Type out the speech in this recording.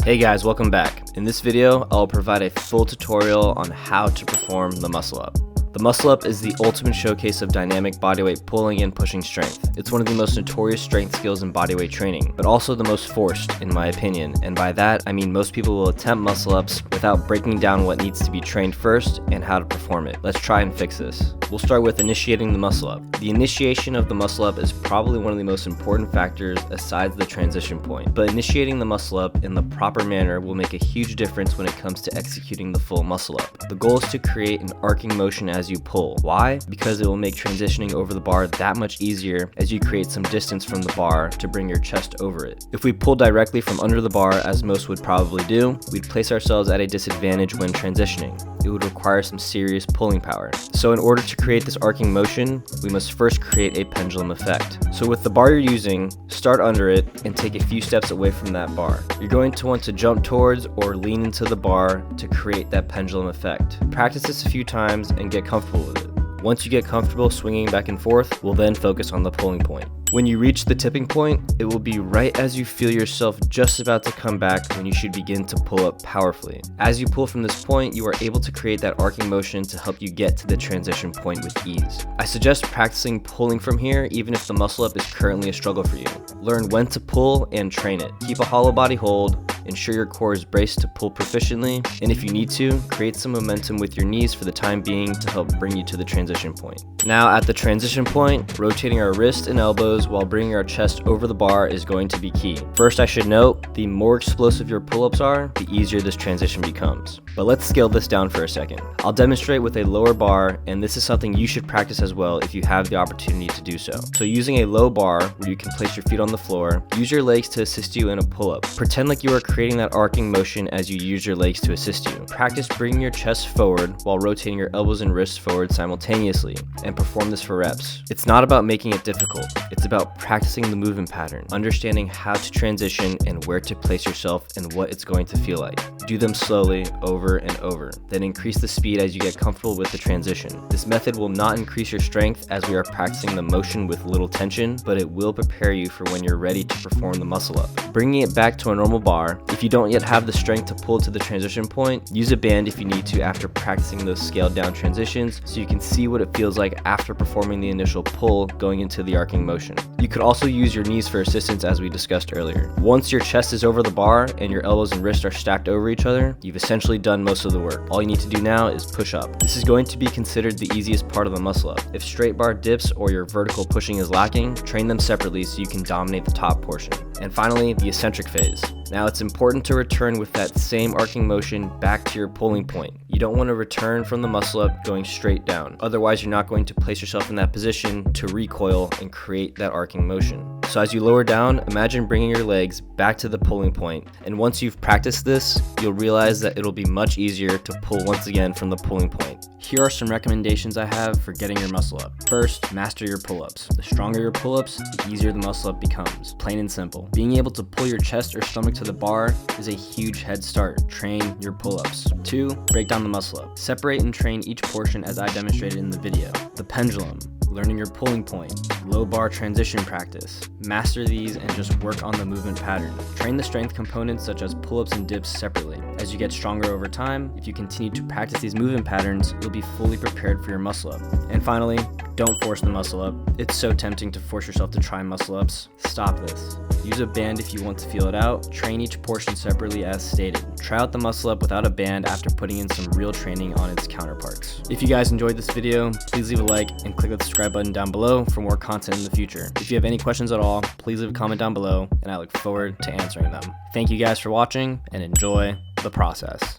Hey guys, welcome back. In this video, I'll provide a full tutorial on how to perform the muscle up. The muscle up is the ultimate showcase of dynamic bodyweight pulling and pushing strength. It's one of the most notorious strength skills in bodyweight training, but also the most forced in my opinion, and by that I mean most people will attempt muscle ups without breaking down what needs to be trained first and how to perform it. Let's try and fix this. We'll start with initiating the muscle up. The initiation of the muscle up is probably one of the most important factors aside the transition point, but initiating the muscle up in the proper manner will make a huge difference when it comes to executing the full muscle up. The goal is to create an arcing motion as you pull. Why? Because it will make transitioning over the bar that much easier as you create some distance from the bar to bring your chest over it. If we pull directly from under the bar, as most would probably do, we'd place ourselves at a disadvantage when transitioning. It would require some serious pulling power. So in order to create this arcing motion, we must first create a pendulum effect. So with the bar you're using, start under it and take a few steps away from that bar. You're going to want to jump towards or lean into the bar to create that pendulum effect. Practice this a few times and get comfortable with it. Once you get comfortable swinging back and forth, we'll then focus on the pulling point. When you reach the tipping point, it will be right as you feel yourself just about to come back when you should begin to pull up powerfully. As you pull from this point, you are able to create that arcing motion to help you get to the transition point with ease. I suggest practicing pulling from here even if the muscle up is currently a struggle for you. Learn when to pull and train it. Keep a hollow body hold, ensure your core is braced to pull proficiently, and if you need to, create some momentum with your knees for the time being to help bring you to the transition point. Now at the transition point, rotating our wrists and elbows while bringing our chest over the bar is going to be key. First, I should note, the more explosive your pull-ups are, the easier this transition becomes. But let's scale this down for a second. I'll demonstrate with a lower bar, and this is something you should practice as well if you have the opportunity to do so. So using a low bar where you can place your feet on the floor, use your legs to assist you in a pull-up. Pretend like you are creating that arcing motion as you use your legs to assist you. Practice bringing your chest forward while rotating your elbows and wrists forward simultaneously, and perform this for reps. It's not about making it difficult, it's about practicing the movement pattern, understanding how to transition and where to place yourself and what it's going to feel like. Do them slowly over and over, then increase the speed as you get comfortable with the transition. This method will not increase your strength as we are practicing the motion with little tension, but it will prepare you for when you're ready to perform the muscle up. Bringing it back to a normal bar, if you don't yet have the strength to pull to the transition point, use a band if you need to after practicing those scaled down transitions so you can see what it feels like after performing the initial pull going into the arcing motion. You could also use your knees for assistance as we discussed earlier. Once your chest is over the bar and your elbows and wrists are stacked over each other, you've essentially done most of the work. All you need to do now is push up. This is going to be considered the easiest part of the muscle up. If straight bar dips or your vertical pushing is lacking, train them separately so you can dominate the top portion. And finally, the eccentric phase. Now it's important to return with that same arcing motion back to your pulling point. You don't want to return from the muscle up going straight down. Otherwise, you're not going to place yourself in that position to recoil and create that arcing motion. So as you lower down, imagine bringing your legs back to the pulling point. And once you've practiced this, you'll realize that it'll be much easier to pull once again from the pulling point. Here are some recommendations I have for getting your muscle up. First, master your pull-ups. The stronger your pull-ups, the easier the muscle up becomes. Plain and simple. Being able to pull your chest or stomach to the bar is a huge head start. Train your pull-ups. 2, break down the muscle up. Separate and train each portion as I demonstrated in the video. The pendulum. Learning your pulling point, low bar transition practice. Master these and just work on the movement pattern. Train the strength components such as pull-ups and dips separately. As you get stronger over time, if you continue to practice these movement patterns, you'll be fully prepared for your muscle up. And finally, don't force the muscle up. It's so tempting to force yourself to try muscle ups. Stop this. Use a band if you want to feel it out. Train each portion separately as stated. Try out the muscle up without a band after putting in some real training on its counterparts. If you guys enjoyed this video, please leave a like and click the subscribe button down below for more content in the future. If you have any questions at all, please leave a comment down below and I look forward to answering them. Thank you guys for watching and enjoy the process.